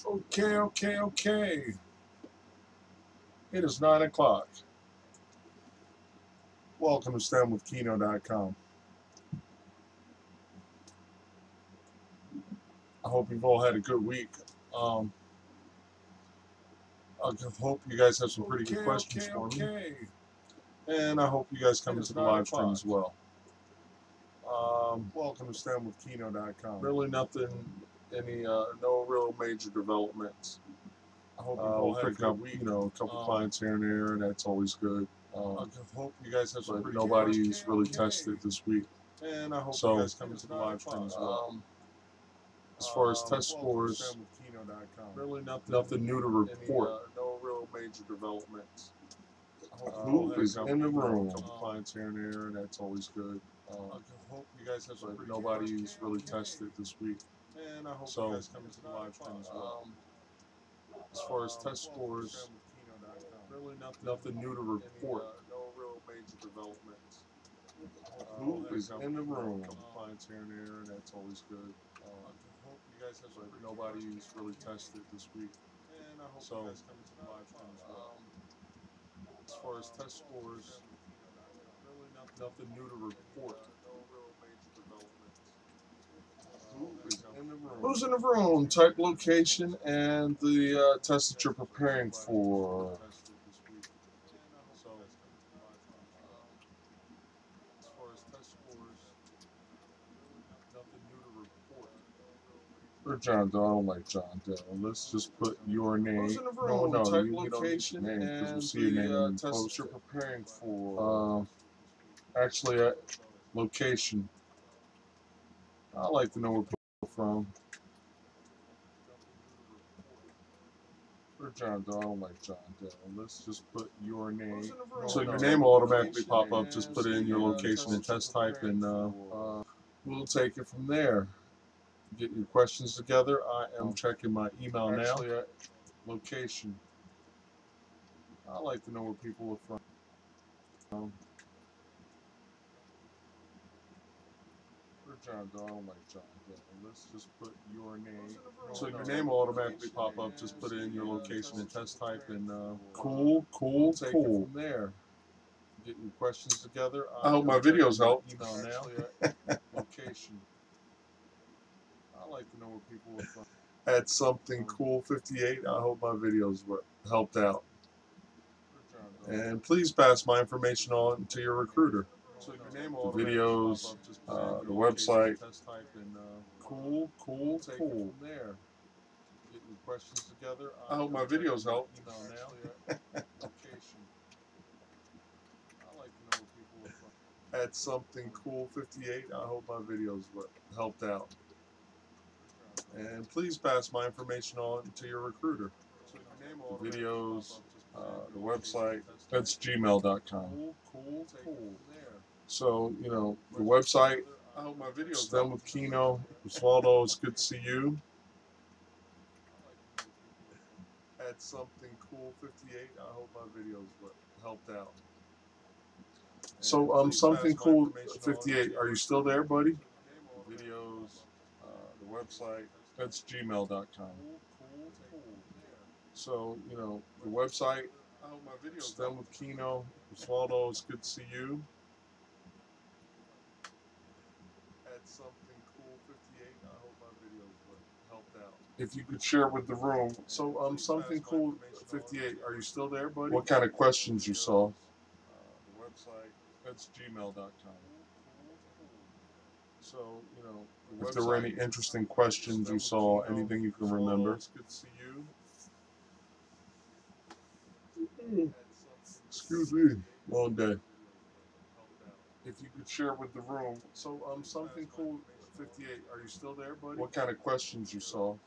Okay. It is 9 o'clock. Welcome to STEMwithKieno.com. I hope you've all had a good week. I hope you guys have some pretty good questions for me. And I hope you guys come into the live stream as well. Welcome to STEMwithKieno.com. Really nothing, no real major developments. I hope you've all had a good week. A couple clients here and there, and that's always good. I hope you guys have some pretty nobody's really tested this week. And I hope you guys come into the live stream as well. As far as test scores, really nothing new to report. No real major developments. Who is in the room? A couple clients here and there, and that's always good. I hope you guys have some nobody's really tested this week. And I hope you guys come into the live stream as well. As far as test scores, really nothing new to report. No real major developments. Who is in the room? A couple clients here and there, and that's always good. I hope you guys have some nobody's really tested this week. And I hope you guys come into the live stream as well. As far as test scores, really nothing new to report. No real major developments. Who is in the room? Who's in the room? Type location and the test that you're preparing for. As far as test scores, nothing new to report. Or John Doe, I don't like John Doe. Let's just put your name. Who's in the room? No, type location and because we'll see your name in the test that you're preparing for. Actually, location. I like to know where people are from. Or John Doe, I don't like John Doe. Let's just put your name. So your name will automatically pop up. Just put in your location and test type, and we'll take it from there. Get your questions together. I am checking my email now. Location. I like to know where people are from. Or John Doe, I don't like John Doe. Let's just put your name. So your name will automatically pop up. Just put in your location and test type, and cool. Take it from there. Get your questions together. I hope my videos help. Email now. Location. I like to know where people are from. At something cool 58. I hope my videos helped out. And please pass my information on to your recruiter. So your name will the videos, the website. Cool. Take it from there. Get your questions together. I hope my videos help. Email now. Location. I like to know where people are from. At something cool 58. I hope my videos helped out. And please pass my information on to your recruiter. So your name will the videos, the website. That's gmail.com. Cool. So, the website. I hope my videos STEM with Kieno. Osvaldo, it's good to see you. At something cool 58. I hope my videos helped out. So, something cool 58. Are you still there, buddy? Videos, the website. That's gmail.com. So, the website. I hope my videos STEM with Kieno. Osvaldo, it's good to see you. At something cool 58. I hope my videos helped out. If you could share with the room. So, something cool 58. Are you still there, buddy? What kind of questions you saw? The website. That's gmail.com. So, if there were any interesting questions you saw, anything you can remember. It's good to see you. Excuse me. Long day. If you could share with the room. So, something cool 58. Are you still there, buddy? What kind of questions you saw? The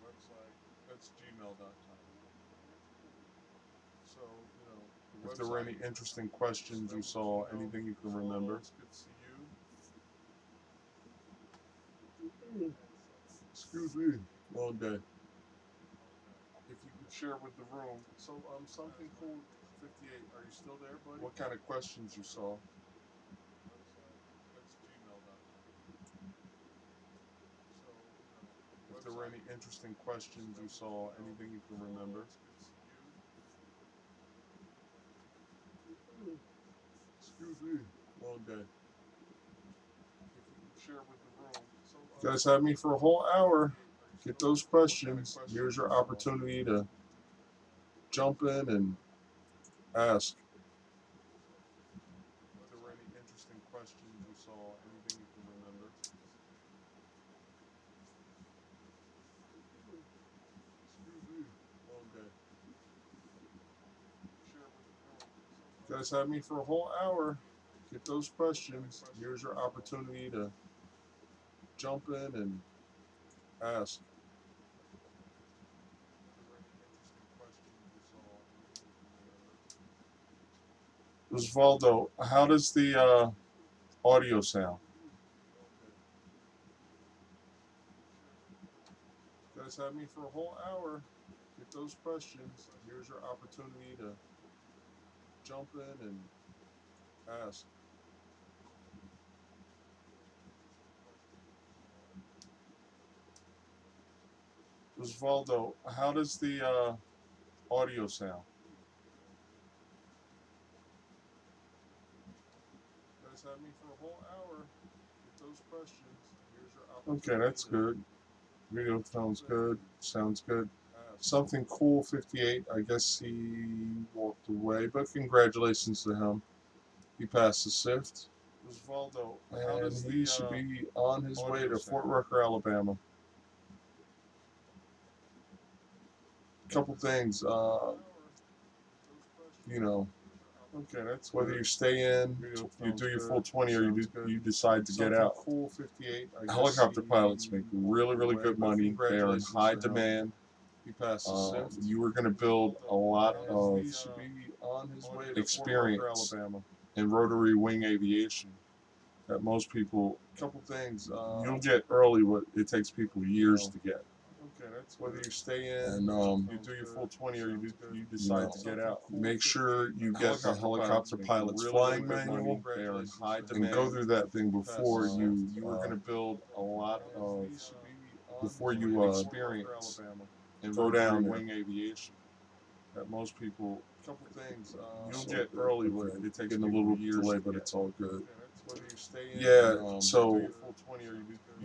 website. That's gmail.com. So, if there were any interesting questions you saw, anything you can remember. It's good to see you. Excuse me. Long day. If you could share with the room. So, something cool 58. Are you still there, buddy? What kind of questions you saw? That's gmail.com. So, if If there were any interesting questions you saw, anything you can remember. Excuse me. Long day. Share with the room. You guys had me for a whole hour. Get those questions. Here's your opportunity to jump in and ask. If there were any interesting questions you saw, anything you can remember. Excuse me. Long day. You guys had me for a whole hour. Get those questions. Here's your opportunity to jump in and ask. Osvaldo, how does the audio sound? You guys had me for a whole hour. Get those questions. Here's your opportunity to jump in and ask. Osvaldo, how does the audio sound? You guys had me for a whole hour. Get those questions. Here's your opportunity. Okay, that's good. Video sounds good. Sounds good. Something cool, 58. I guess he walked away, but congratulations to him. He passed the SIFT. Osvaldo, and he should be on his way to Fort Rucker, Alabama. Couple things, you know, okay, that's whether you stay in, you do your full 20, or you decide to get out. Cool, 58. Helicopter pilots make really, really good money. They are in high demand. You are going to build a lot of experience in rotary wing aviation that most people. Couple things. You'll get early what it takes people years to get. Okay, that's whether you stay in and you do your full 20, or you decide to get out. Make sure you get the helicopter pilot's flying manual and go through that thing before you are going to build a lot of before you experience and go down wing aviation. That most people. Couple things. You'll get early with it. It takes a little delay, but it's all good. Yeah, so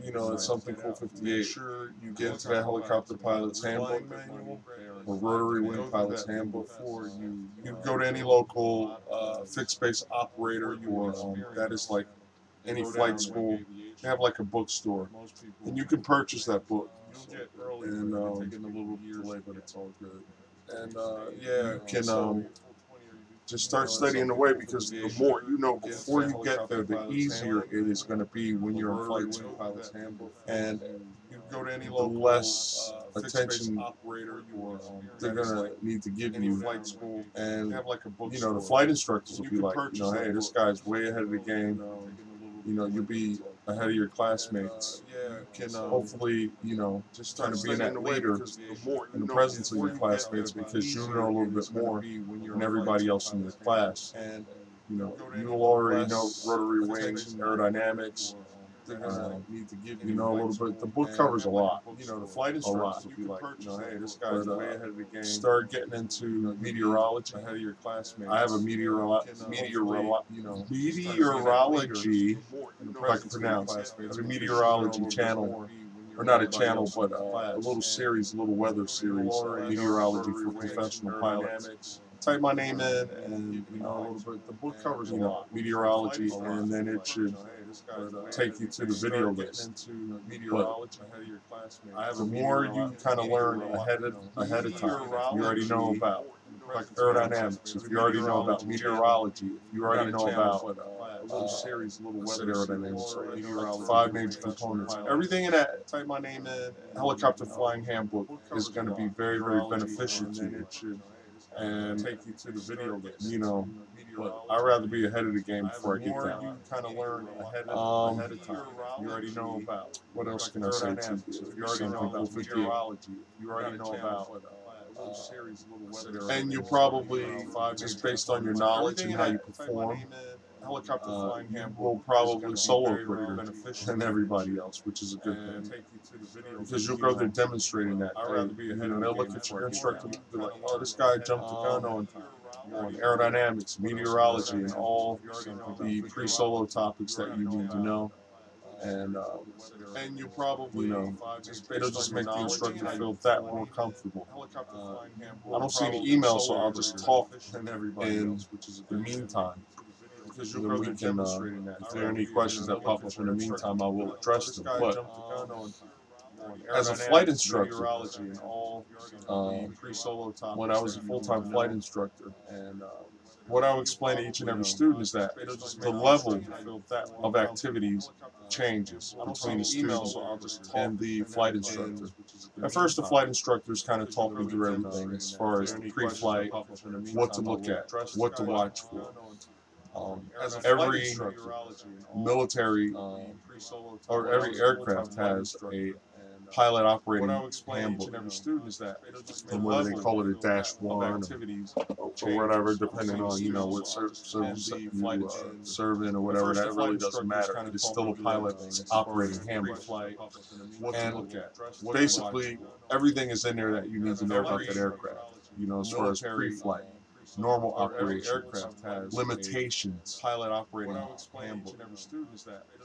you know, it's something cool. 58. Sure, you get into that helicopter pilot's handbook or rotary wing pilot's handbook before you go to any local fixed base operator, or that is like any flight school. They have like a bookstore, and you can purchase that book. And getting a little delay, but it's all good. And yeah, you can just start studying the way, because the more you know before you get there, the easier it is going to be when you're in flight school. And you go to any the less attention they're going to need to give you. And you know, the flight instructors will be like, you know, hey, this guy's way ahead of the game. You know, you'll be ahead of your classmates. Hopefully, you know, just kind of being that leader in the presence of your classmates, because you know a little bit more than everybody else in your class. And you know, you'll already know rotary wings, aerodynamics. You know a little bit. The book covers a lot. You know, the flight instructors will be like, you know, hey, this guy's way ahead of the game. Start getting into meteorology. Ahead of your classmates. I have a meteorology, if I can pronounce it. I have a meteorology channel, or not a channel, but a little series, a little weather series, meteorology for professional pilots. Type my name in, and you know a little bit. The book covers a lot, meteorology, and then it should take you to the video list. But the more you kind of learn ahead of time, you already know about like aerodynamics. If you already know about meteorology, if you already know about a little series, a little weather aerodynamics, 5 major components. Everything in that, type my name in, helicopter flying handbook is going to be very, very beneficial to you. And take you to the video list, you know. But I'd rather be ahead of the game before I get down. You kind of learn ahead of time. You already know about, what else can I say to you? If you already know about meteorology, you already know about and you probably, just based on your knowledge and how you perform, helicopter flying you will probably solo quicker than everybody else, which is a good thing. Because you'll go there demonstrating that. They'll look at your instructor and be like, oh, this guy jumped the gun on aerodynamics, meteorology, and all the pre-solo topics that you need to know. And you'll probably, it'll just make the instructor feel that more comfortable. I don't see any emails, so I'll just talk in the meantime. So then we can, if there are any questions that pop up in the meantime, I will address them. But as a flight instructor, when I was a full-time flight instructor, what I would explain to each and every student is that the level of activities changes between the student and the flight instructor. At first, the flight instructor is kind of talking through everything as far as the pre-flight, what to look at, what to watch for. Every military or every aircraft has a pilot operating handbook, and whether they call it a -1 or whatever, depending on what service that you serve in or whatever, that really doesn't matter. It is still a pilot's operating handbook, and basically everything is in there that you need to know about that aircraft. As far as pre-flight, normal operations, limitations, pilot operating handbook,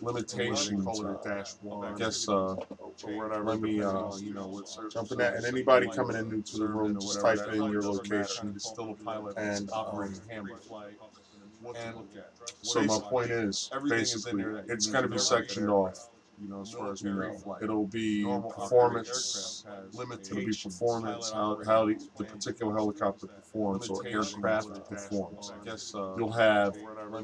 limitations. I guess let me jump in that. And anybody coming in new to the room, just type in your location and operating handbook. And so my point is, basically, it's going to be sectioned off. As far as it'll be performance, it'll be performance, how the particular helicopter performs or aircraft performs. You'll have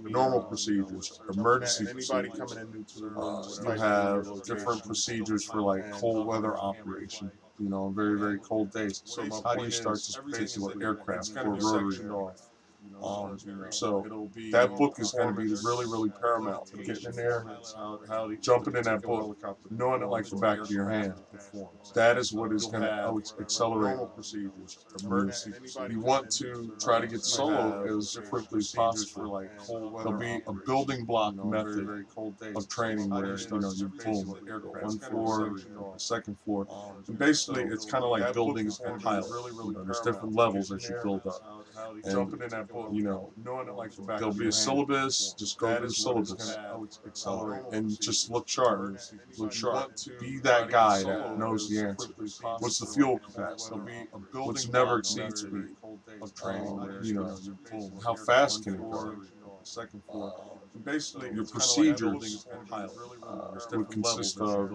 normal procedures, emergency procedures. You'll have different procedures for like cold weather operation, very, very cold days. So how do you start this particular aircraft or rotary? So that book is going to be really, really paramount. Getting in there, jumping in that book, knowing it like the back of your hand. That is what is going to accelerate procedures. You want to try to get solo as quickly as possible. There'll be a building block method of training where you boom, one floor, second floor, and basically it's kind of like building a pilot. There's different levels as you build up. And, there'll be a syllabus, just go through the syllabus. And just look sharp. Look sharp. Be that guy that knows the answer. What's the fuel capacity? What's never exceed speed? How fast can it go? Basically, your procedures would consist of,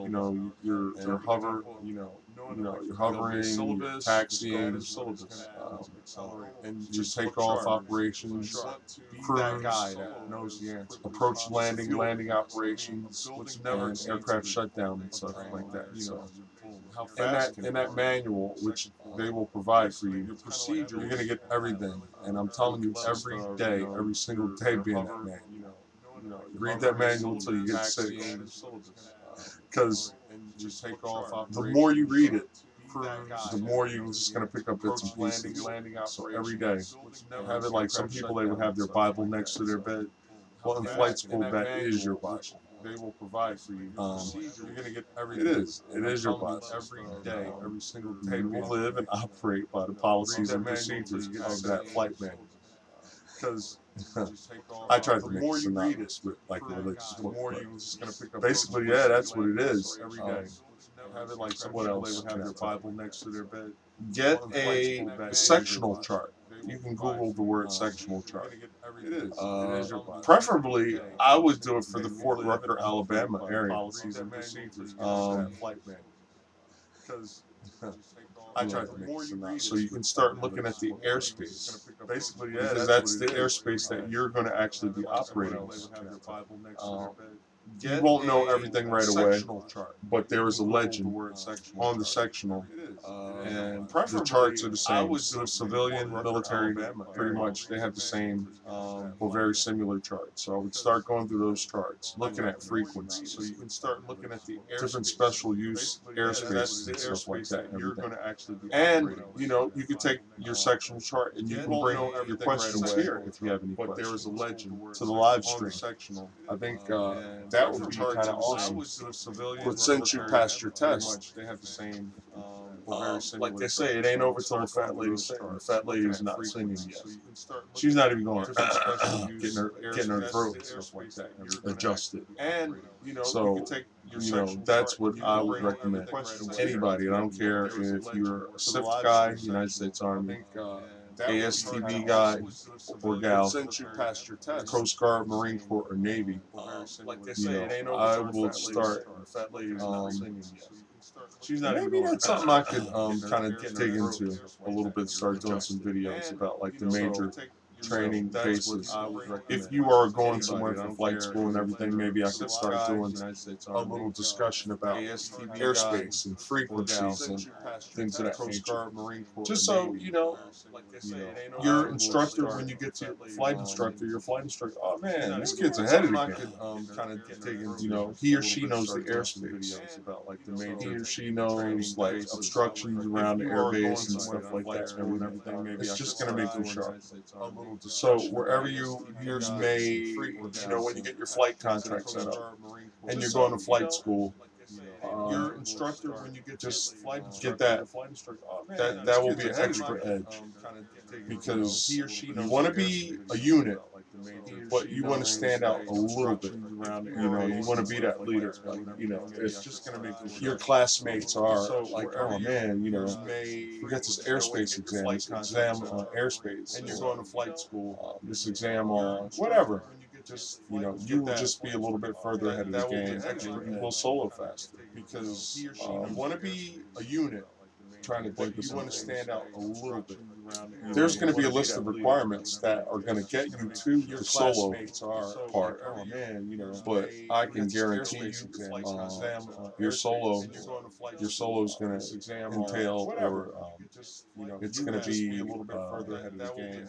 your hover, your hovering, your taxiing, and your takeoff operations, cruise, approach landing operations, and aircraft shutdown and stuff like that. So, in that manual, which they will provide for you, you're going to get everything. And I'm telling you, every day, every single day, be in that manual. Read that manual until you get sick. Because the more you read it, the more you're just going to pick up bits and pieces. So every day, have it like some people, they would have their Bible next to their bed. Well, in flight school, that is your Bible. They will provide for you. You're going to get everything. It is your Bible. Every day, every single day. You will live and operate by the policies and procedures of that flight manual. Because I tried to make it synonymous with like a religious book. Basically, yeah, that's what it is. Have it like what else? They would have their Bible next to their bed. Get a sectional chart. You can Google the word sectional chart. Preferably, I would do it for the Fort Rucker, Alabama area. I tried to make it synonymous. So you can start looking at the airspace. Basically, yeah, because that's the airspace that you're going to actually be operating in. You won't know everything right away, but there is a legend on the sectional, and the charts are the same. So civilian, military, pretty much they have the same or very similar charts. So I would start going through those charts, looking at frequencies. So you can start looking at the different special use airspace and stuff like that. And you could take your sectional chart and you can bring your questions here if you have any questions. But there is a legend to the live stream. I think that would be kind of awesome. But since you passed your test, they have the same. Like they say, it ain't over till the fat lady's turn. The fat lady's not singing yet. She's not even going getting her throat and stuff like that adjusted. And so that's what I would recommend. Anybody, I don't care if you're a SIFT guy, United States Army, ASTB guy or gal, Coast Guard, Marine Corps, or Navy. I will start. Maybe that's something I could kind of dig into a little bit. Start doing some videos about like the major training bases. If you are going somewhere for flight school and everything, maybe I could start doing a little discussion about airspace and frequencies and things of that nature. Just so your instructor, when you get to your flight instructor, oh man, this kid's ahead of the game. He or she knows the airspace. He or she knows like obstructions around the airbase and stuff like that and everything. It's just going to make you sharp. So wherever yours may, when you get your flight contract set up and you're going to flight school, your instructor, when you get that will be an extra edge because you want to be a unit, but you want to stand out a little bit. You want to be that leader. If your classmates are like, oh man, we got this airspace exam, on airspace, and you're going to flight school, this exam on whatever. You will just be a little bit further ahead of the game. You will solo faster because you want to be a unit. Trying to think of something. Stand out a little bit. There's going to be a list of requirements that are going to get you to the solo part. Oh man, but I can guarantee you, your solo is going to entail, or it's going to be a little bit further ahead of the game.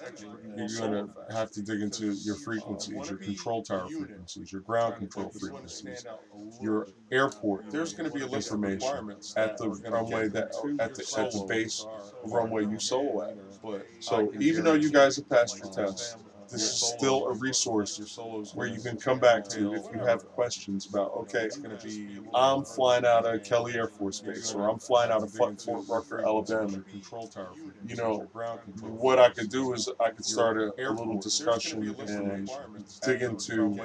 You're going to have to dig into your frequencies, your control tower frequencies, your ground control frequencies, your airport. There's going to be a list of requirements at the runway at the base runway you solo at. So even though you guys have passed your test, this is still a resource where you can come back to if you have questions about, okay, I'm flying out of Kelly Air Force Base, or I'm flying out of Fort Rucker, Alabama. What I could do is I could start a little discussion and dig into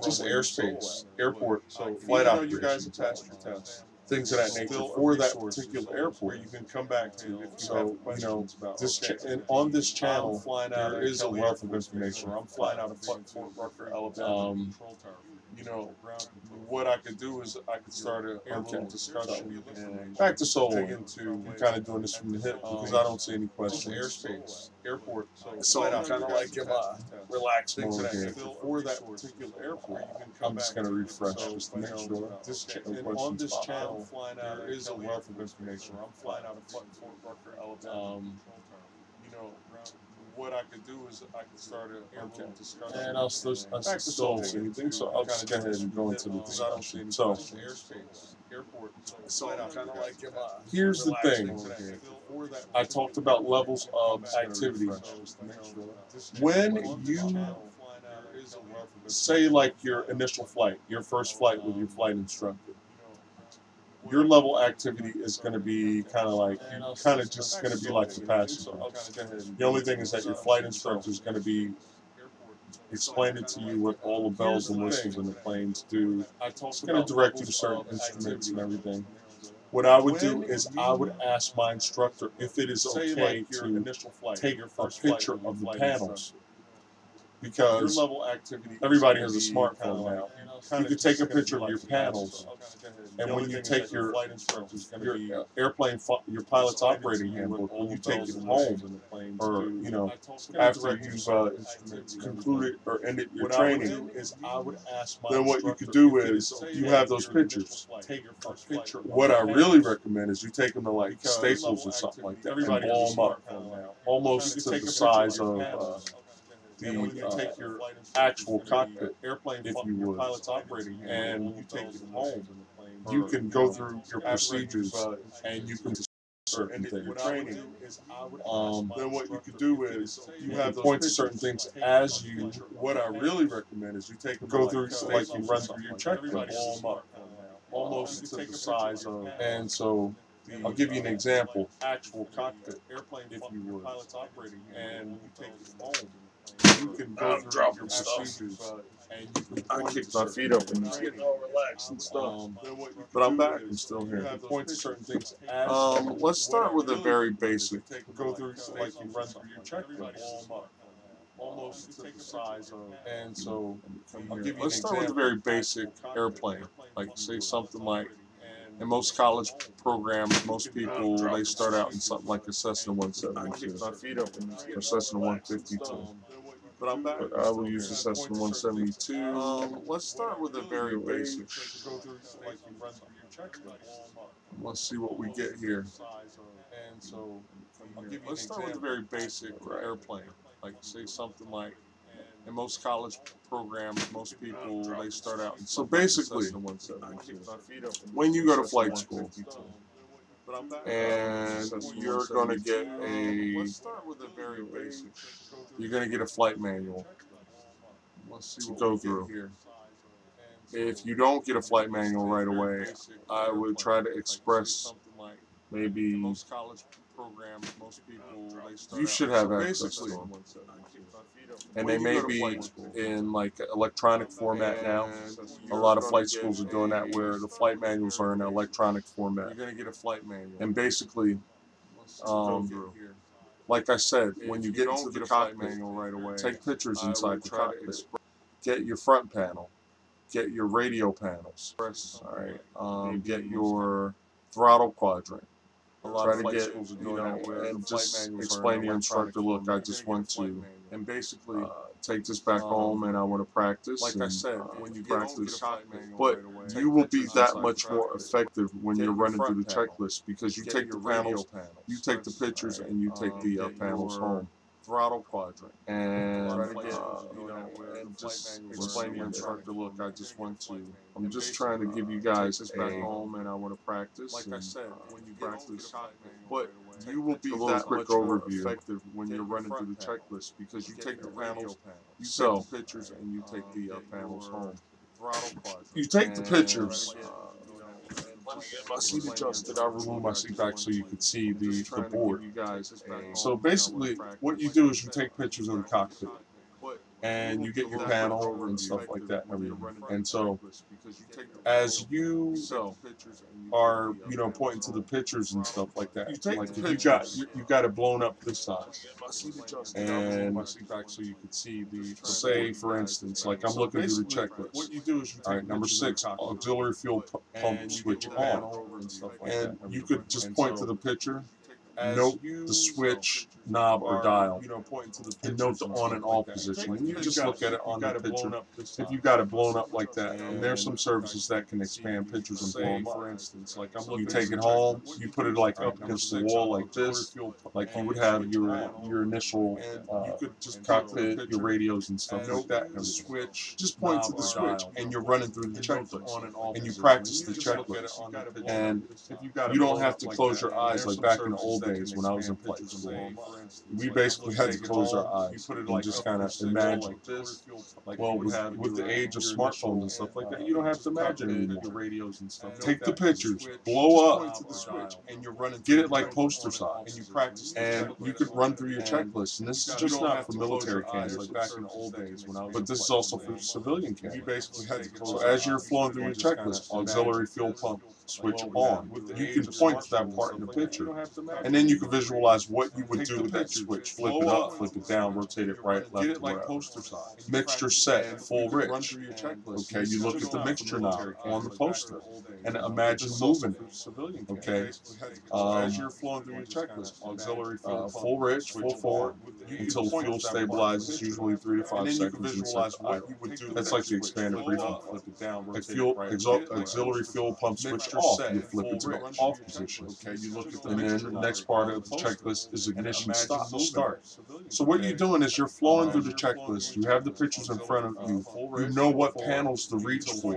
just airspace, airport, flight operations, things of that nature for that particular airport. You can come back to if you have questions about and on this channel there is a wealth of information. I'm flying out of Fort Rucker, Alabama. What I could do is I could start a little discussion and back to solo. I'm kind of doing this from the hip because I don't see any questions. Airspace, airport. So I'm kind of like in my relaxed mode here. For that particular airport, I'm just going to refresh just to make sure. On this channel, there is a wealth of information. I'm flying out of Fort Rucker, Alabama. What I could do is I could start a discussion. And I still don't see anything, so I'll just go ahead and go into the discussion. So, here's the thing. I talked about levels of activity. When you say like your initial flight, your first flight with your flight instructor, your level activity is going to be kind of just going to be like the passenger. The only thing is that your flight instructor is going to be explaining to you what all the bells and whistles in the planes do. It's going to direct you to certain instruments and everything. What I would do is I would ask my instructor if it is okay to take a picture of the panels because everybody has a smartphone now. You could take a picture of your panels, and when you take your airplane, your pilot's operating handbook, when you take it home, or after you've concluded or ended your training, then what you could do is you have those pictures. What I really recommend is you take them to like Staples or something like that and blow them up, almost to the size of the actual cockpit, if you would, and you take it home. You can go through your procedures and you can certain things. Then what you could do is you have point to certain things as you. What I really recommend is you take them go through like you run through your checklist, almost to the size of. And so I'll give you an example. Actual cockpit, if you would, and you take it home. You can go through your procedures, and you can. I kicked my feet up and it's getting all relaxed and stuff. But I'm back. I'm still here. Point to certain things. Let's start with a very basic. Go through like you run through your checklist, almost to the size of. And so let's start with a very basic airplane. Like say something like. In most college programs, most people they start out in something like a Cessna 172 or Cessna 152. But I'm back. But I will use the Cessna 172. Let's start with a very basic. Go through like you run through your checklist. Let's see what we get here. And so let's start with a very basic airplane. Like say something like in most college programs, most people they start out. So basically, when you go to flight school, and you're going to get a. You're going to get a flight manual to go through. If you don't get a flight manual right away, I would try to express maybe you should have access to them. And they may be in like electronic format now. A lot of flight schools are doing that where the flight manuals are in electronic format. You're going to get a flight manual. And basically, like I said, when you get into the cockpit, right away, take pictures inside the cockpit. Get your front panel. Get your radio panels. All right. Get your throttle quadrant. Try to get, and just explain to your instructor, look, I just want to, and basically take this back home and I want to practice. Like I said, when you practice, but you will be that much more effective when you're running through the checklist because you take the panels, you take the pictures, and you take the panels home. Throttle quadrant and and just explain to your instructor, look, I just want to. I'm just trying to give you guys this back home, and I want to practice. Like I said, when you practice, but you will be that much more effective when you're running through the checklist because you take the panels, you take the pictures, and you take the panels home. You take the pictures. Let me get my seat adjusted. I'll remove my seat back so you can see the board. So basically, what you do is you take pictures of the cockpit, and you get your panel and stuff like that and everything. And so, as you are, pointing to the pictures and stuff like that, like if you got it blown up this size, and so you can see the. Say, for instance, like I'm looking through the checklist. What you do is you take. All right, number 6, auxiliary fuel pump switch on, and you could just point to the picture. Note the switch, knob, or dial, and note the on and off position. And you just look at it on the picture. If you got it blown up like that, and there's some services that can expand pictures and blow them up. For instance, like you take it home, you put it like up against the wall like this, like you would have your initial cockpit, your radios and stuff like that. And the switch, just point to the switch, and you're running through the checklist, and you practice the checklist. And you don't have to close your eyes like back in the old days when I was in flight school. We basically had to close our eyes and just kind of imagine. Well, with the age of smartphones and stuff like that, you don't have to imagine anymore. Take the pictures, blow up to the switch, and you're running. Get it like poster size, and you practice. And you could run through your checklist. And this is just not for military candidates like back in the old days when I was. But this is also for civilian candidates. You basically had to close. So as you're flowing through your checklist, auxiliary fuel pump switch on. You can point to that part in the picture, and then you can visualize what you would do with that switch. Flip it up, flip it down, rotate it right, left, or whatever. Mixture set, full rich. Okay, you look at the mixture knob on the poster and imagine moving it. Okay, as you're flowing through your checklist, auxiliary full rich, full forward until fuel stabilizes, usually 3 to 5 seconds, and set to idle. That's like the expanded briefing flow. Like auxiliary fuel pump switch off, you flip it to the off position. And then the next part of the checklist is ignition start. So what you're doing is you're flowing through the checklist. You have the pictures in front of you. You know what panels to reach for.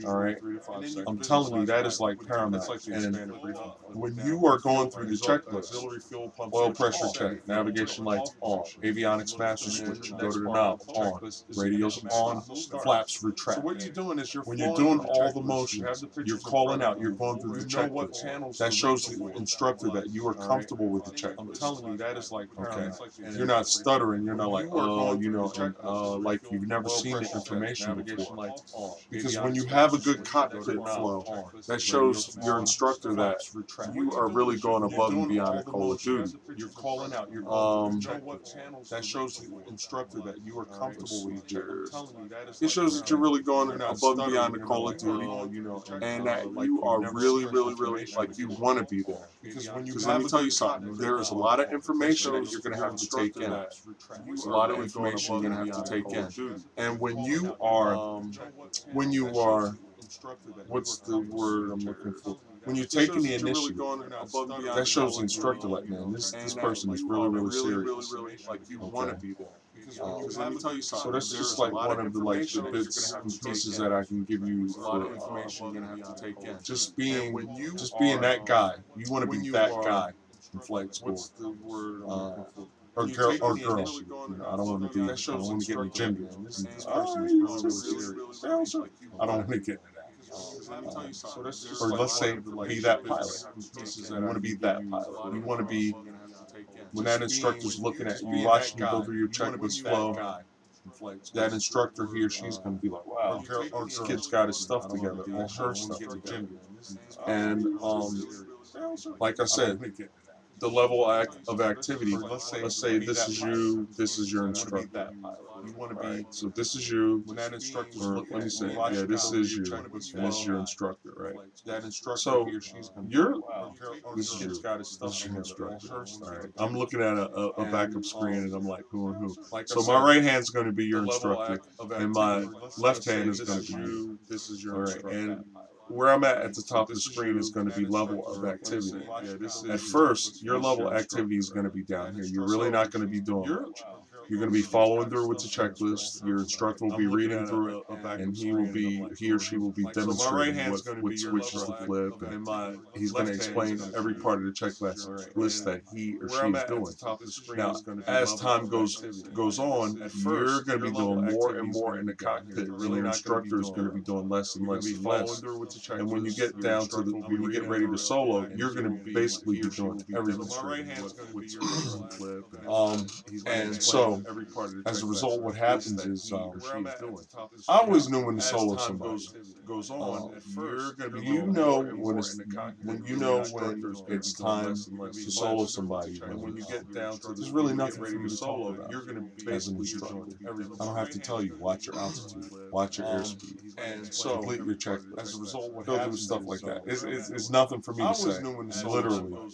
All right. I'm telling you, that is like paramount. And when you are going through the checklist, oil pressure check, navigation lights on, avionics master switch, you go to the knob, on, radios on, flaps retract. So what you're doing is when you're doing all the motions, you're calling out, you're going through the checklist. That shows the instructor that you are comfortable with the checklist. I'm telling you, that is like paramount. You're not stuttering, you're not like, you know, and like you've never seen the information before. Because when you have a good cockpit flow, that shows your instructor that you are really going above and beyond the call of duty. You're calling out, you're going that shows the instructor that you are comfortable with your. It shows that you're really going above and beyond the call of duty, and that you are really, really, really like you want to be there. Because let me tell you something, there is a lot of information that you're going to have to take in. There's a lot of information you're going to have to take in, and when you are, what's the word I'm looking for? When you're taking the initiative, that shows the instructor like, man, this person is really, really serious. Okay. Let me tell you something. So that's just like one of the like the bits and pieces that I can give you for just being that guy. You want to be that guy in flight school. Or girl, I don't want to be. I don't want to get into gender. I don't want to get into that. Or let's say, be that pilot. You want to be that pilot. You want to be, when that instructor's looking at you, watching you go through your checklist flow, that instructor, he or she's going to be like, wow, this kid's got his stuff together, all her stuff together. And like I said, the level of activity. Let's say this is you, this is your instructor. Right. So this is you, or let me say, yeah, this is you, and this is your instructor, right? So you're, this is you, this is your instructor. All right. I'm looking at a backup screen, and I'm like, who and who? So my right hand's going to be your instructor, and my left hand is going to be you. All right, and where I'm at the top of the screen is going to be level of activity. At first, your level of activity is going to be down here. You're really not going to be doing much. You're going to be following through with the checklist. Your instructor will be reading through it, and he or she will be demonstrating what switches to flip, and he's going to explain every part of the checklist that he or she is doing. Now, as time goes on, you're going to be doing more and more in the cockpit, and your instructor is going to be doing less and less and less. And when you get down to when you get ready to solo, you're going to basically be doing everything. And so as a result, what happens is I always knew when to solo somebody. You know when it's time to solo somebody. There's really nothing for you to talk about as an instructor. I don't have to tell you. Watch your altitude. Watch your airspeed. And so complete your checklist. As a result, what happens stuff like that. It's nothing for me to say. Literally.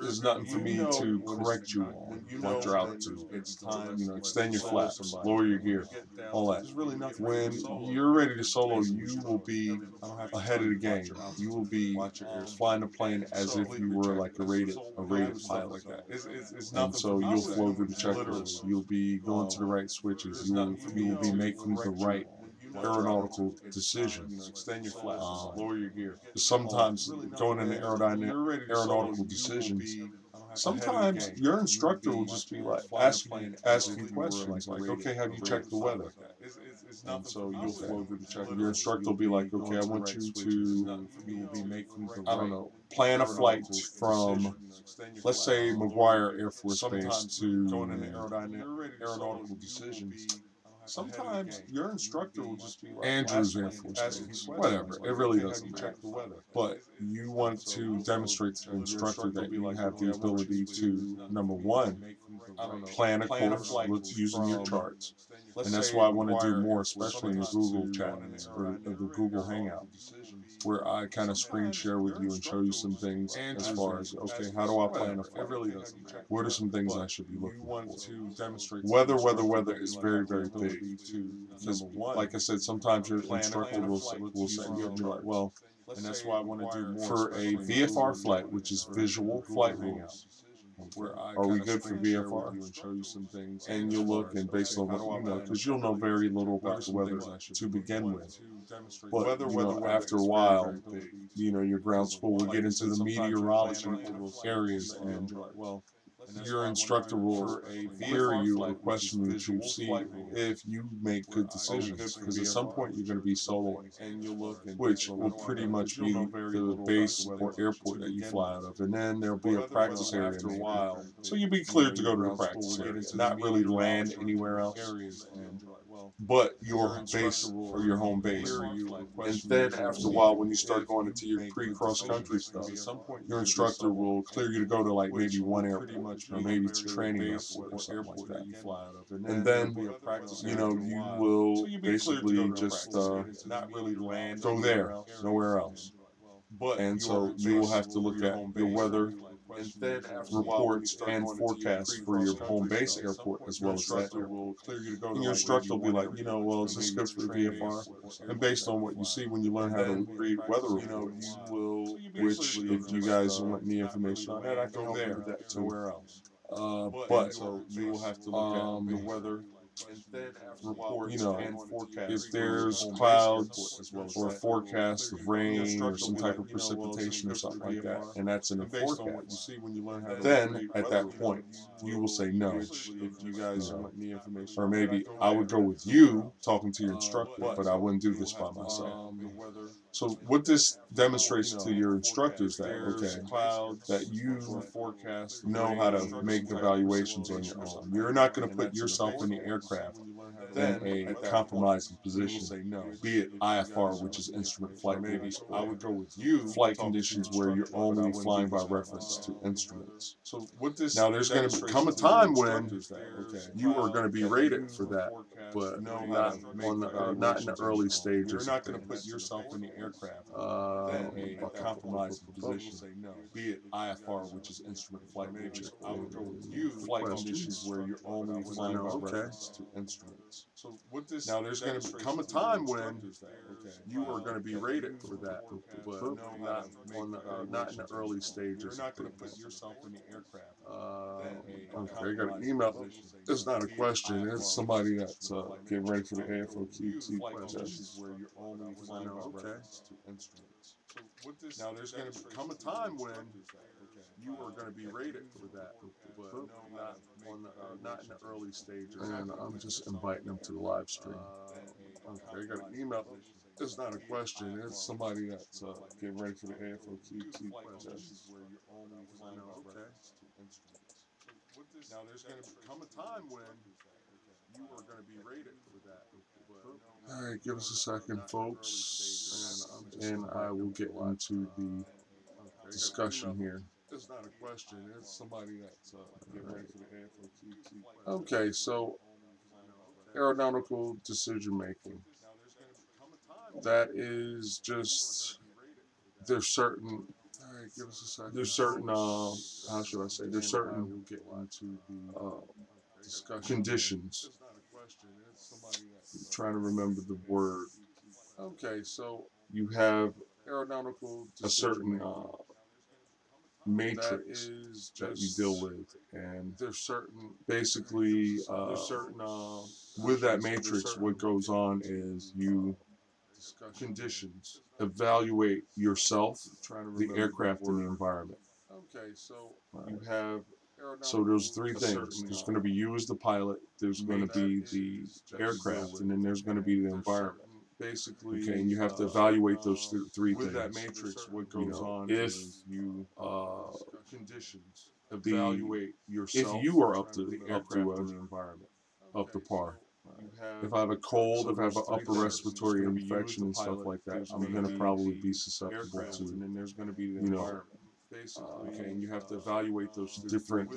There's nothing for me to correct you on. Watch your altitude. Extend your flaps, lower your gear, all that. When you're ready to solo, you will be ahead of the game. You will be flying the plane as if you were like a rated pilot. And so you'll flow through the checklist. You'll be going to the right switches. You will be making the right aeronautical decisions. Extend your flaps, lower your gear. Sometimes going into aeronautical decisions, sometimes your instructor will just be like asking questions like, okay, have you checked the weather? And so you'll flow through the check. Your instructor will be like, okay, I want you to, I don't know, plan a flight from, let's say, McGuire Air Force Base to aeronautical decisions. sometimes your instructor will just be like, Andrew's Air Force Base, whatever. It really doesn't matter. But you want to demonstrate to the instructor that you have the ability to, number one, plan a course using your charts. And that's why I want to do more, especially in the Google chat or the Google Hangout, where I kind of screen share with you and show you some things as far as, okay, how do I plan a flight? What are some things I should be looking for? Weather is very, very big. Because, like I said, sometimes your instructor will say, you'll be like, well, and that's why I want to do more for a VFR flight, which is visual flight rules. Are we good for VFR? And you'll look, and based on what you know, because you'll know very little about the weather to begin with. But after a while, your ground school will get into the meteorology areas, and your instructor will query you or question you to see if you make good decisions. Because at some point you're going to be soloing, which will pretty much be the base or airport that you fly out of, and then there'll be a practice area after a while. So you'll be cleared to go to the practice area, not really land anywhere else, but your base or your home base. And then after a while, when you start going into your pre-cross country stuff, your instructor will clear you to go to like maybe one airport or maybe to training airport or something like that. And then you will basically just go there, nowhere else. And so you will have to look at your weather reports and forecasts for your home base airport as well as that airport. And your instructor will be like, well, is this good for the VFR? And based on what you see when you learn how to read weather reports, which if you guys want any information on that, I can help you with that too. But you will have to look at your weather reports and forecasts. If there's clouds or forecast of rain or some type of precipitation or something like that, and that's in the forecast, then at that point you will say no. Or maybe I would go with you talking to your instructor, but I wouldn't do this by myself. So what this demonstrates to your instructors that you know how to make evaluations on your own. You're not going to put yourself in the aircraft in a compromising position, be it IFR, which is instrument flight rules, or flight conditions where you're only flying by reference to instruments. Now, there's going to come a time when you are going to be rated for that, but not in the early stages. You're not going to put yourself in the aircraft in a compromising position, be it IFR, which is instrument flight rules, or flight conditions where you're only flying by reference to instruments. Now, there's going to come a time when you are going to be rated for that, but not in the early stages. Not going to put yourself in the aircraft. Okay, I got an email. It's not a question. It's somebody that's getting ready for the AFOQT test. Where you're only flying by reference to instruments. Now, there's going to come a time when you are going to be rated for that, but not in the early stages. And I'm just inviting them to the live stream. Okay, I got an email. It's not a question. It's somebody that's getting ready for the AFOQT test. Now, there's going to come a time when you are going to be rated for that. All right, give us a second, folks, and I will get into the discussion here. It's not a question. It's somebody that's getting ready for the AFOQT. Okay, so aeronautical decision making. That is just there's certain. All right, give us a second. There's certain. How should I say? There's certain. We'll get into the conditions. I'm trying to remember the word. Okay, so you have aeronautical a certain matrix that you deal with, and there's certain basically with that matrix what goes on is you conditions evaluate yourself, the aircraft, and the environment. Okay, so you have there's three things. There's going to be you as the pilot, there's going to be the aircraft, and then there's going to be the environment. Basically, okay, and you have to evaluate those three things. With that matrix, what goes on if you conditions evaluate yourself, if you are up to the environment, up to par. If I have a cold, if I have an upper respiratory infection and stuff like that, I'm going to probably be susceptible to, okay, and you have to evaluate those different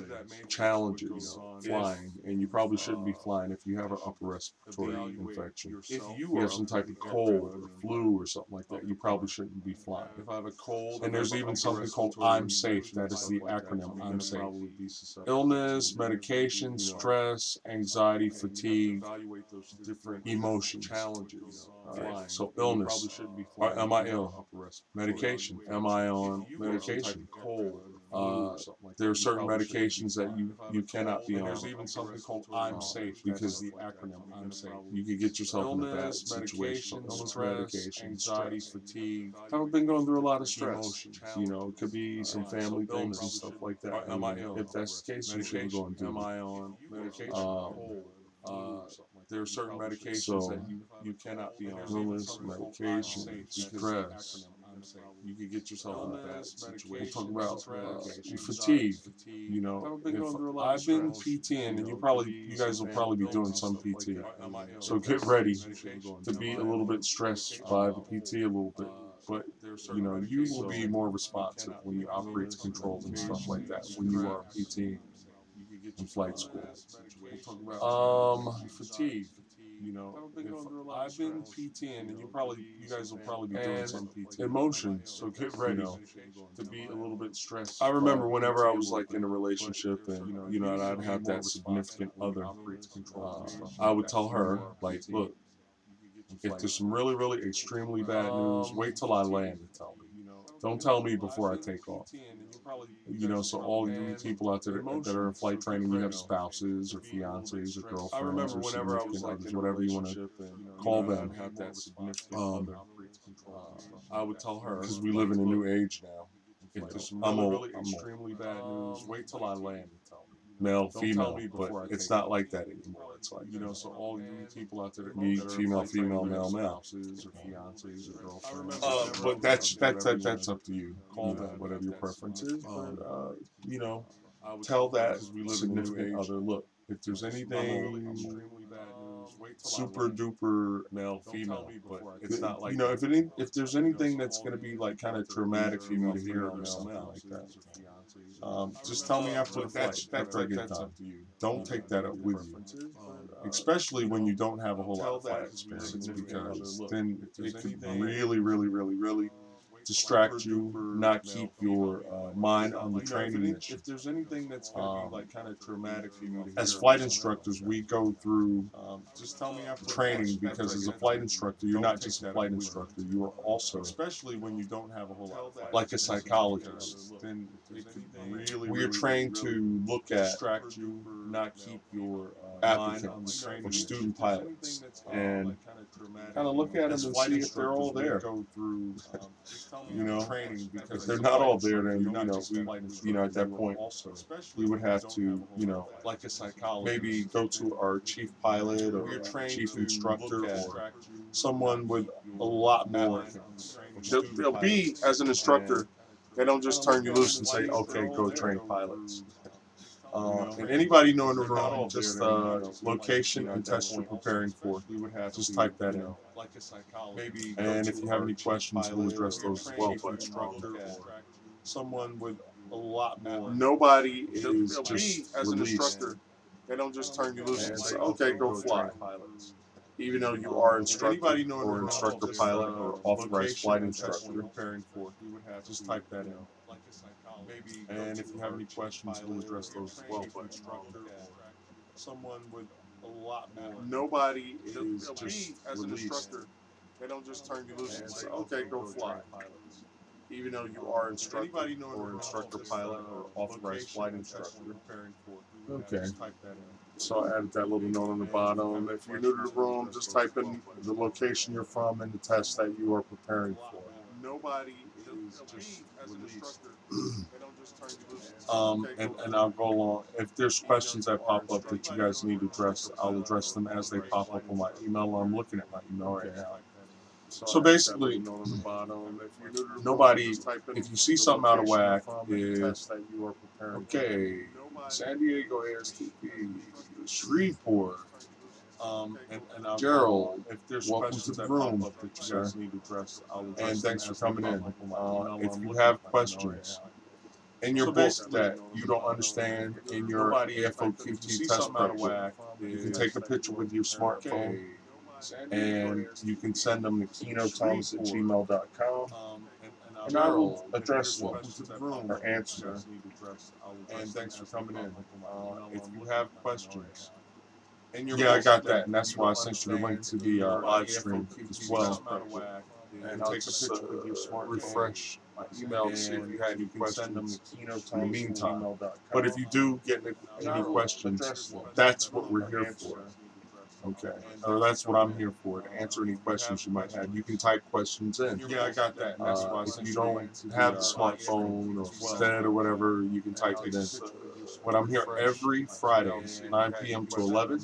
challenges flying, and you probably shouldn't be flying if you have an upper respiratory infection. If you have some type of cold or flu or something like that, you probably shouldn't be flying. If I have a cold, and there's even something called I'm Safe. That is the acronym I'm Safe. Illness, medication, stress, anxiety, fatigue, emotions, challenges. So illness, am I ill? Medication, am I on medication? There are certain medications that you cannot be on. There's even something called I'm Safe because the acronym I'm Safe. You could get yourself in a bad situation. Illness, medication, anxiety, fatigue. I've been going through a lot of stress. It could be some family things and stuff like that. Am I ill? If that's the case, you shouldn't go and do it. Am I on medication? There are certain medications that you cannot be on. Illness, medication, stress. You could get yourself in a bad situation. We'll talk about fatigue. If I've been PTing, and you guys will probably be doing some PT. So get ready to be a little bit stressed by the PT a little bit. But you will be more responsive when you operate the controls and stuff like that when you are PT in flight school. Fatigue. If I've been PTing, and you guys will probably be doing some PT. Emotions. So get ready to be a little bit stressed. I remember whenever I was like in a relationship, and and I'd have that significant other. I would tell her like, look, if there's some really, really extremely bad news, wait till I land and tell me. Don't tell me before I take off. So all you people out there that are in flight training, you have spouses or fiancés or girlfriends or significant others, whatever you want to call them. I would tell her, because we live in a new age now. If there's some really, extremely bad news, wait till I land and tell me. Male, female, but it's not like that anymore. It's like, so all you people out there that need female, female, male, male. But that's up to you. Whatever your preference is. But tell that significant other, look, if there's anything super duper male, female, but it's not like if there's anything that's going to be like kind of traumatic for you to hear or something like that, just tell me after the flight, after I get done. Don't take that up with you, especially when you don't have a whole lot of flight experience, because then it could really, really, really, really distract you, not keep your mind on the training mission. If there's anything that's going to be like kind of traumatic for you, as flight instructors, we go through just tell me after training, because as a flight instructor, you're not just a flight instructor, you are also, especially when you don't have a whole lot of flight, like a psychologist. Then we are trained to look at, distract you, not keep your applicants or student pilots, and kind of look at them and see if they're all there. Go through, training, because if they're not all there, then at that point, we would have to, like a psychologist, maybe go to our chief pilot or chief instructor or someone with a lot more. They'll be, as an instructor, they don't just turn you loose and say, okay, go train pilots. And anybody know in the room, just location and test you're preparing for, just type that in. And if you have any questions, we'll address those as well. But someone with a lot more. Nobody is just as an instructor. They don't just turn you loose and say, okay, go fly. Even though you are instructor or instructor pilot or authorized flight instructor, just type that in. And if you have any questions, we'll address those as well. But someone with a lot more. Nobody is just as an instructor. They don't just turn you loose and say, okay, go fly. Even though you are instructor or instructor pilot or authorized flight instructor. Okay. So I added that little note on the bottom. If you're new to the room, just type in the location you're from and the test that you are preparing for. Nobody is just released. And I'll go along. If there's questions that pop up that you guys need addressed, I'll address them as they pop up on my email. I'm looking at my email right now. So basically, nobody, if you see something out of whack, is okay. San Diego ASTP, Shreveport. Gerald, welcome to the room, sir. And thanks for coming in. If you have questions in your book that you don't understand in your AFOQT test prep book, you can take a picture with your smartphone and you can send them to kienothomas@gmail.com, and I will address them or answer them. And thanks for coming in. If you have questions, yeah, I got that, and that's why I sent you the link to the live stream as well. And I'll just refresh my email to see if you had any questions in the meantime. But if you do get any questions, that's what we're here for. Okay, or that's what I'm here for, to answer any questions you might have. You can type questions in. Yeah, I got that. If you don't have the smartphone or instead or whatever, you can type it in. But I'm here every Friday, 9 p.m. to 11.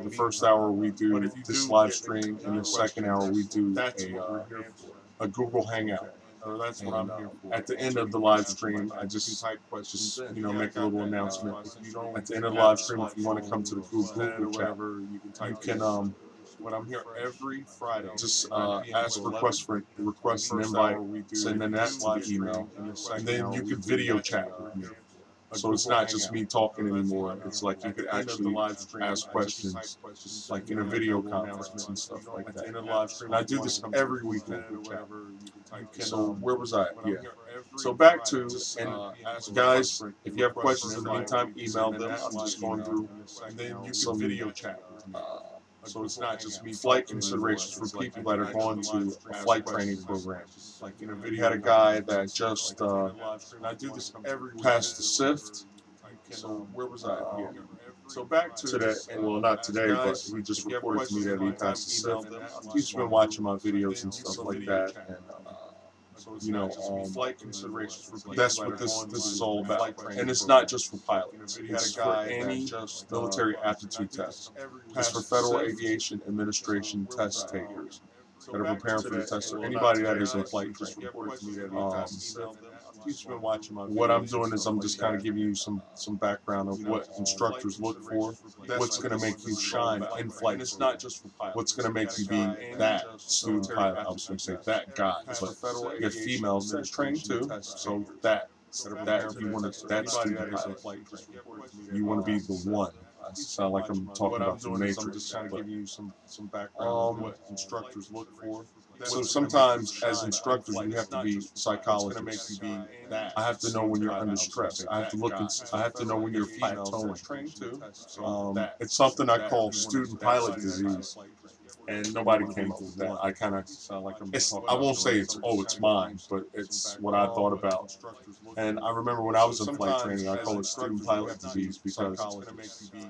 The first hour we do this live stream, and the second hour we do a Google Hangout. And at the end of the live stream, I just make a little announcement. At the end of the live stream, if you want to come to the Google chat, you can when I'm here every Friday, just ask request an invite, send that to the email, and then you could video chat with me. So it's not just me talking anymore. It's like you could actually ask questions, like in a video conference and stuff like that. And I do this every week in Google chat. So where was I? Yeah. So back to, and guys, if you have questions in the meantime, email them. I'm just going through some video chat. So it's not just me. Flight considerations for people that are going to a flight training program. Like we had a guy that just passed the SIFT. So where was I? Yeah. So back to today, well, not today, but he just reported to me that he passed the SIFT. He's been watching my videos and stuff like that, and flight considerations for people. That's what this is all about, and it's not just for pilots. It's for any military aptitude test. It's for Federal Aviation Administration test takers that are preparing for the test, or anybody that is in flight training. What I'm doing is I'm just kind of giving you some background of what instructors look for, what's going to make you shine in flight. It's not just for pilots. What's going to make you be that student pilot. I was going to say that guy, but you have females that are trained too. So that if you want to, that student pilot, you want to be the one. I sound like I'm talking about the Matrix. I'm just trying to give you some background what instructors look for. So sometimes as instructors, we have to be psychologists. I have to know when you're under stress. I have to I have to know when you're plateauing. It's something I call student pilot disease, and nobody came up with that. I kind of, I won't say it's mine, but it's what I thought about. And I remember when I was in flight training, I call it student pilot disease because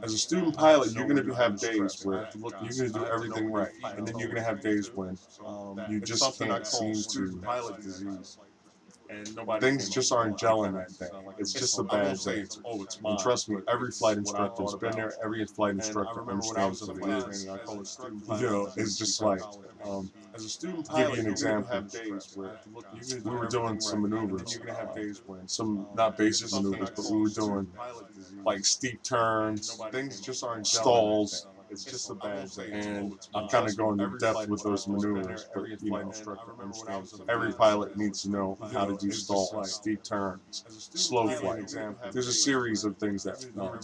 as a student pilot, you're going to have days where you're going to do everything right, and then you're going to have days when you just can't seem to. Things just aren't gelling that day. It's just a bad day. And trust me, every flight instructor's been there. Every flight instructor understands what it is. It's just like, give you an example. We were doing some maneuvers, some not basic maneuvers, but we were doing like steep turns, stalls. It's just a bad day. And I'm kind of going in depth with those maneuvers, but every pilot needs to know how to do stalls, steep turns, slow flight. There's a series of things that your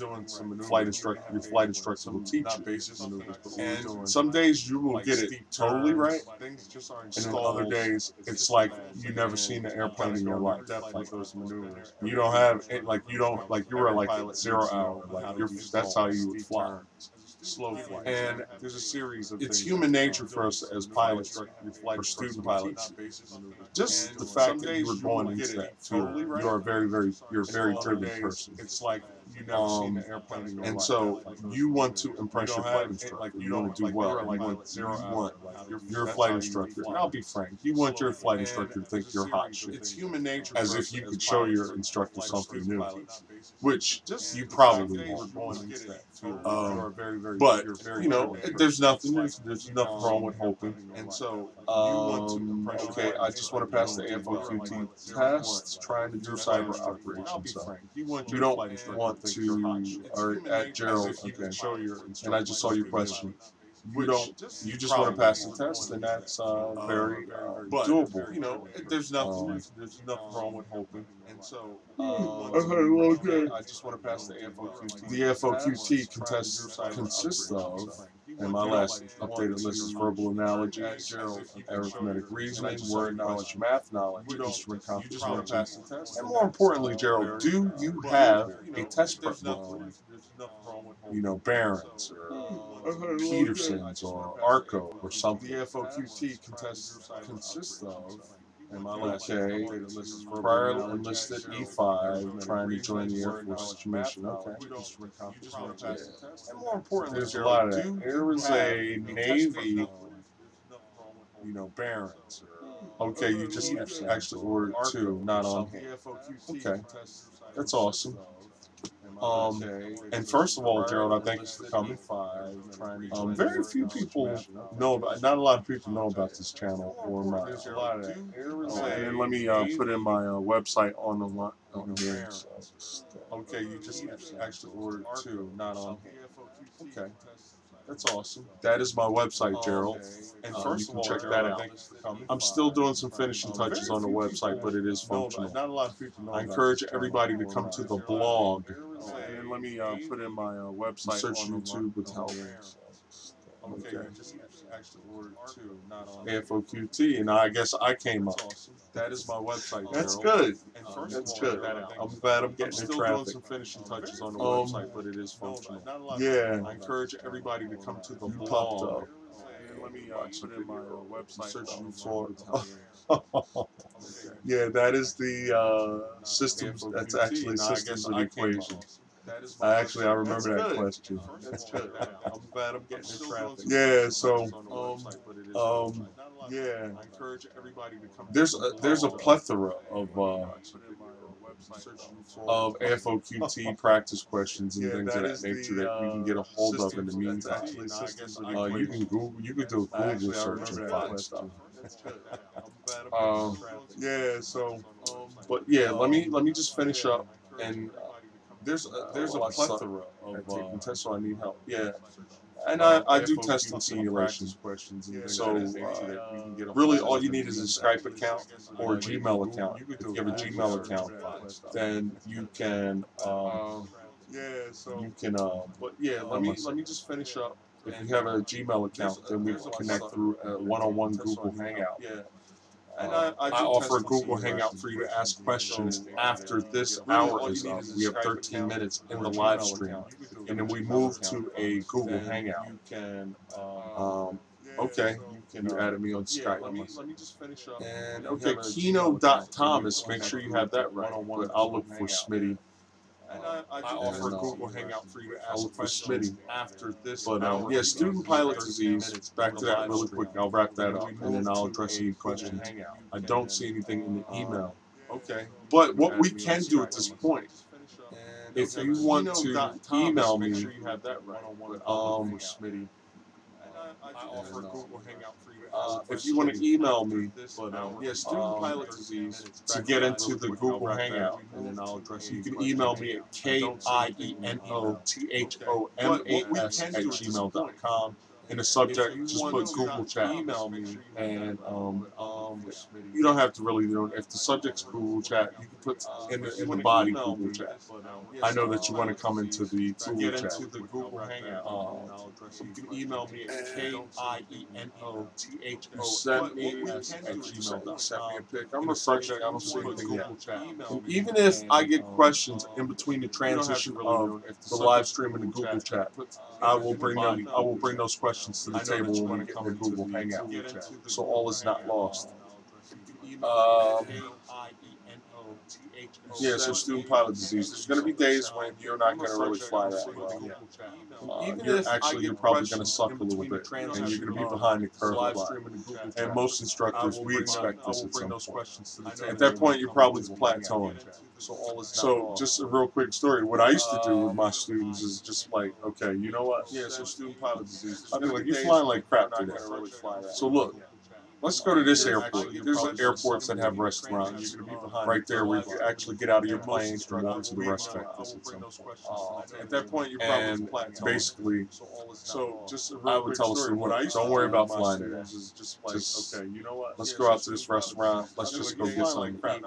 flight instructor will teach you. And some days you will get it totally right, and then other days it's like you've never seen an airplane in your life. You don't have it, like you don't like you were like at 0 hour, like that's how you would fly. Slow flight. And there's a series of it's human nature for us as pilots or student pilots. Just the fact that you were born into that field, you are you're a very driven person. It's like you never seen an airplane in your life. And so you want to impress your flight instructor. You want to do well. You're a flight instructor. And I'll be frank, you want your flight instructor to think you're hot shit. It's human nature. As if you could show your instructor something new, which you probably won't. But there's nothing wrong with hoping. And so, okay, I just want to pass the AFOQT test, trying to do cyber operations. So you don't want to, or at Gerald, okay, and I just saw your question. you don't. You just want to pass the test, and that's very doable. You know, there's nothing wrong with hoping. And so, Okay. I just want to pass the FOQT. The FOQT consists of, and my last updated list is verbal analogies, arithmetic reasoning, word knowledge, math knowledge, instrument comprehension, and more importantly, Gerald, do you have a test prep book? You know, Barron's or Peterson's or Arco or something. The FOQT consists of, and my last Okay, list is prior enlisted E5, trying to join the Air Force commission. Okay. And more importantly, There's a lot of that. There was a Navy, you know, Barron's. okay, you just actually ordered two, not on hand. Okay, that's awesome. And first of all, Gerald, I thank you for coming. Very few people know about, not a lot of people know about this channel or my. And then let me put in my website on the on here. So, Okay, you just actually ordered two, not on hand. okay, that's awesome. That is my website, Gerald. And You first of can all, check Gerald, that out. thank you for coming. I'm still doing some finishing touches on the website, but it is functional. Not a lot of people know. I encourage everybody to come to the blog. And And let me put in my website. Search YouTube with help. Okay, you just actually ordered two, not on FOQT, and I guess I came up. That is my website. That's Gerald. good. And first That's of all, good. that out. I'm glad I'm I'm getting still in doing traffic. some finishing touches on the website, but it is functional. Yeah. I encourage everybody to come to the You popped blog. up. And let me put in my website. Search on for the yeah, that is the systems. That's actually systems of the equation. Actually, I remember that question. That's good. I'm glad I'm getting in traffic. Yeah. So, yeah, I encourage everybody to come. there's a plethora of FOQT practice questions and things of that nature that you can get a hold of in the meantime. You can Google. You can do a Google search and find stuff. Yeah. So, But yeah, let me just finish up. And there's a plethora of taking tests, so I need help. Yeah, and and I do testing simulation. questions. So really, all you need is a Skype account or a Gmail account. If you have a Gmail account, then you can But yeah, let me just finish up. if you have a Gmail account, then we can connect through a one-on-one Google Hangout. Yeah. And I offer a Google Hangout for you to ask questions after this hour is up. We have 13 minutes in the live stream, and then we move to a Google Hangout. Okay, you added me on Skype. Let me just finish up. And okay, Kieno.Thomas, make sure you have that right. But I'll look for Smitty. I offer a Google Hangout for you to ask questions after this. But yeah, student pilot disease. Back to that really quick. I'll wrap that up, and then I'll address any questions. I don't see anything in the email. Okay. But what we can do at this point, if you want to email me, Smitty. I offer a Google Hangout for you. If you want to email me, yeah, student pilot disease to get into the Google Hangout, and then I'll address you can email me at kienothos@gmail.com. In the subject, just put Google Chat. Email me, And you don't have to really, if the subject's Google Chat, you can put in the body Google Chat. I know that you want to come into the Google Chat. Into the Google Hangout. You can email me at Send me kienothos@gmail.com. send me a pic. I'm refreshing. I don't see anything yet. And even if I get questions in between the transition of the live stream and the Google Chat, I will bring them. I will bring those questions to the table when we get in the Google Hangout. So all is not lost. Yeah, so student pilot disease. There's going to be days when you're not going to really fly that well. You're probably going to suck a little bit, and you're going to be behind the curve a lot. And most instructors, we expect this at some point. At that point, you're probably plateauing. So just a real quick story. What I used to do with my students is just like, okay, you know what? Yeah, so student pilot disease. I'd be like, you're flying like crap today. So look, let's go to this airport. There's airports that have restaurants right there where you can actually get out of your plane and walk to the restaurant. At that point, you're And probably basically, so just a I real would quick tell a story. student, What I used don't to worry do about with my flying today. students is just like, Just okay, you know what? let's Yeah, go so out to this restaurant. Let's just go get something to eat.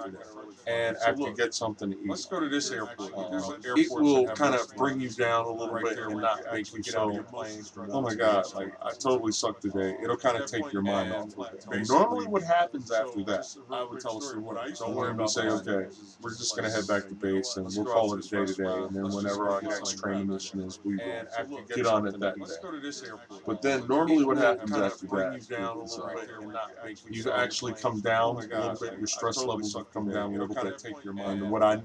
And So after you look, get something to eat, let's go to this airport. There's it airports will that have kind of restaurants bring you down a little right bit there and where not you make actually you get out of so, your plane. oh my God, like I totally sucked today. It'll kind of take your mind off of it. And normally what happens after that, I would tell a student, don't worry about say, okay, we're just going to head back to base and we'll call it a day today. And then whenever our next training mission is, we will get on it that day. But then normally what happens after that is you actually come down a little bit. Your stress levels have come down a little bit. And what I've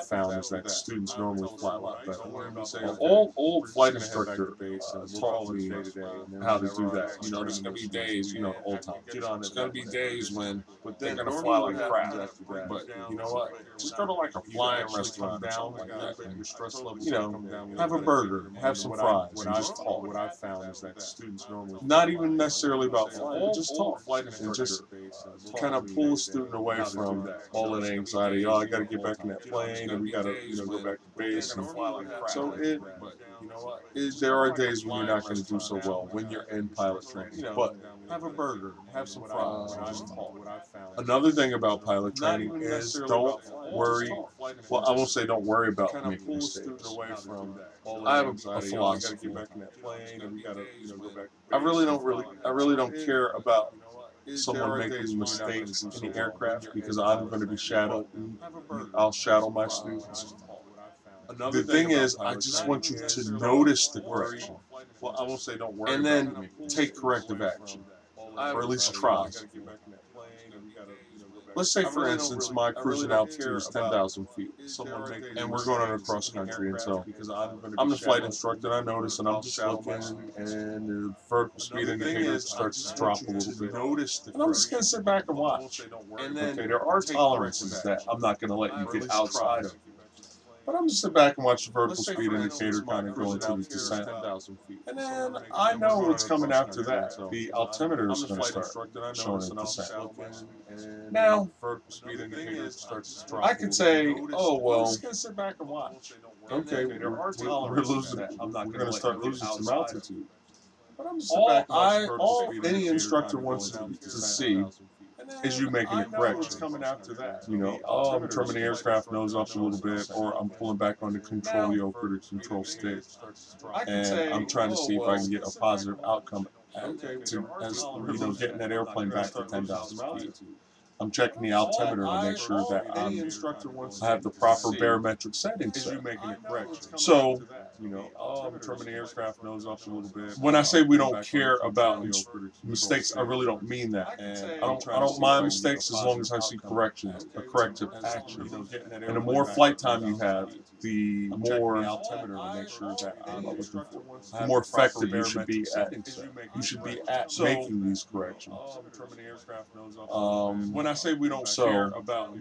found is that students normally fly a lot better. All flight instructor taught me how to do that. You know, there's gonna be days, you know, the old time. There's gonna be days when they're gonna fly like crap. But you know what? Just go to like a flying restaurant or something like that. And, you know, have a burger, have some fries, and just talk. What I've found is that students normally Not even necessarily about flying, but just talk and just kind of pull a student away from all that anxiety. Oh, I got to get back in that plane, and we got to, you know, go back to base. And so there are days when you're not going to do so well when you're in pilot training. But have a burger, have some fries, and just talk. Another thing about pilot training is don't worry. Well, I won't say don't worry about making mistakes. I have a philosophy. I really don't care about someone making mistakes in the aircraft because I'm going to be shadowed. I'll shadow my students. The thing is, I just want you to notice the correction and then take corrective action, or at least try. Let's say, for instance, my cruising altitude is 10,000 feet, and we're going on a cross country, and so I'm the flight instructor, and I notice, and I'm just looking, and the vertical speed indicator starts to drop a little bit, and I'm just going to sit back and watch. Okay, there are tolerances that I'm not going to let you get outside of. But I'm just sit back and watch the vertical speed indicator kind of go into the descent. And then I know what's coming after that. The altimeter is going to start showing a descent. Now, I could say, oh, well, okay, we're losing, we're going to start losing some altitude. All any instructor wants to see is you making a correction. You know, oh, I'm trimming the aircraft nose up a little bit, or I'm pulling back on the control yoke or the control stick, and I'm trying to see if I can get a positive outcome as you know, getting that airplane back to 10,000 feet. I'm checking the altimeter to make sure that I have the proper barometric settings set. So, when I say we don't care about mistakes, I really don't mean that. I don't mind mistakes as long as I see correction, a corrective action. And the more flight time you have, the more the more effective you should be at. You should be at making these corrections. When I say we don't So care about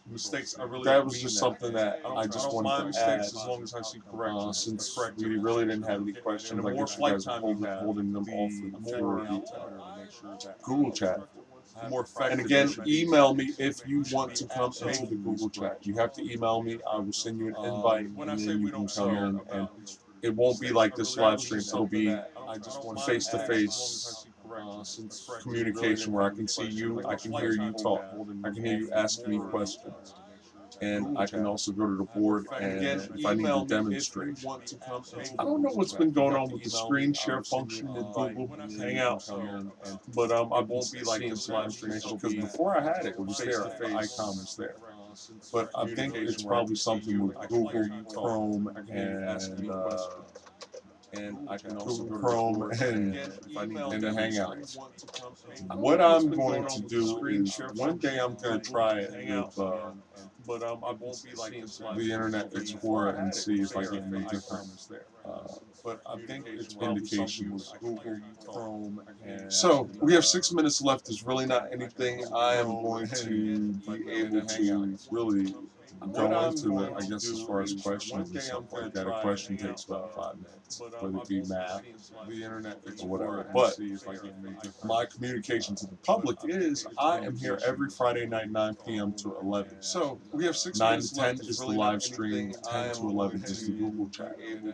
mistakes, I really that was just something that I I just don't wanted mind to add. mistakes as long as I see correction. Since we really didn't have any questions, I guess you guys are holding them off for the Google chat. More effective. And again, email me if you want to come into the Google chat. You have to email me. I will send you an invite, and then you can come in. And it won't be like this live stream. It'll be face-to-face communication where I can see you, I can hear you talk, I can hear you ask me questions. And I can also go to the board and if I need to demonstrate. I don't know what's been going on with the screen share function in Google Hangout, but I won't be seeing some information because before I had it, it was there, the icon was there. But I think it's probably something with Google Chrome and I can also go to Chrome and the Hangouts. What I'm going to do is one day I'm going to try it with the Internet Explorer and see if I get any different indications. So we have 6 minutes left. There's really not anything I am going to be able to really go into it, I guess, as far as questions and stuff like that. A question takes about 5 minutes, whether it be math or whatever. But my communication to the public is I am here every Friday night, 9 p.m. to 11. So we have 6 9 minutes to 10 left. is the Really live not stream, anything 10 to 11 is the Google chat. You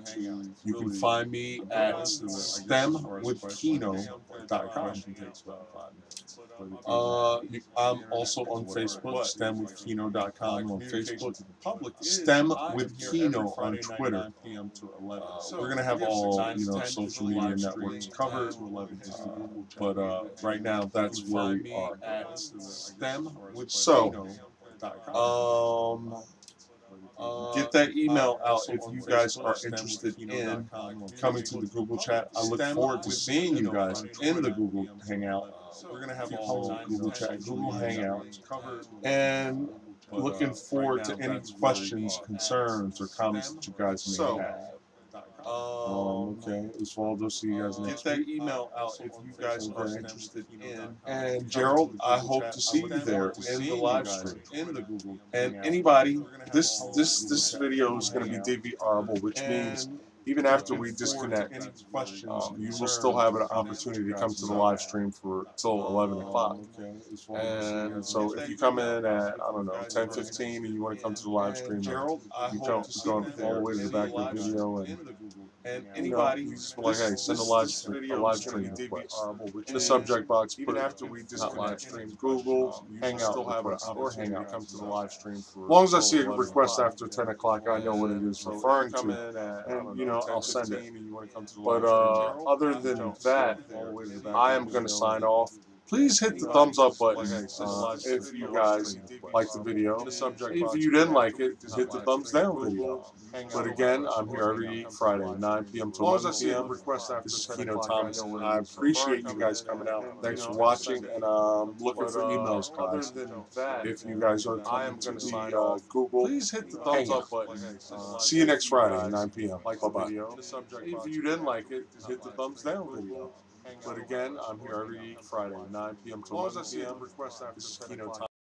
can really find me at stemwithkeno.com. I'm also on Facebook, stemwithkeno.com on Facebook. Stem with Kieno on Twitter. We're going to have all, social media networks covered. But right now, that's where we are. So, get that email out if you guys are interested in coming to the Google chat. I look forward to seeing you guys in the Google Hangout. We're going to have a whole Google chat, Google Hangout, and looking forward to any questions, concerns, or comments that you guys may have. Okay, Osvaldo, see you guys next week. Get that email out if you guys are interested in. And Gerald, I hope to see you there in the live stream. And anybody, this video is going to be DVRable, which means even after we disconnect, you will still have an opportunity to come to the live stream for till 11 o'clock. And so if you come in at, I don't know, 10:15 and you want to come to the live stream, Gerald, you come all the way to the back of the video and anybody, you just be like, hey, send a live stream request. In the subject box, put after we disconnect, live stream Google Hangout request or Hangout. Come to the live stream for. As long as I see a request after 10 o'clock, I know what it is referring to, and I'll send it. But other than that, I am going to sign off. Please hit the thumbs up button if you guys like the video. If you didn't like it, hit the thumbs down video. But again, I'm here every Friday, 9 p.m. to 11 p.m. This is Kieno Thomas. I appreciate you guys coming out. Thanks for watching, and looking for emails, guys. If you guys are coming to the Google, please hit the thumbs up button. See you next Friday, 9 p.m. Bye-bye. If you didn't like it, hit the thumbs down video. But again, I'm here every Friday, 9 p.m. to 11 p.m. This is Kieno Thomas.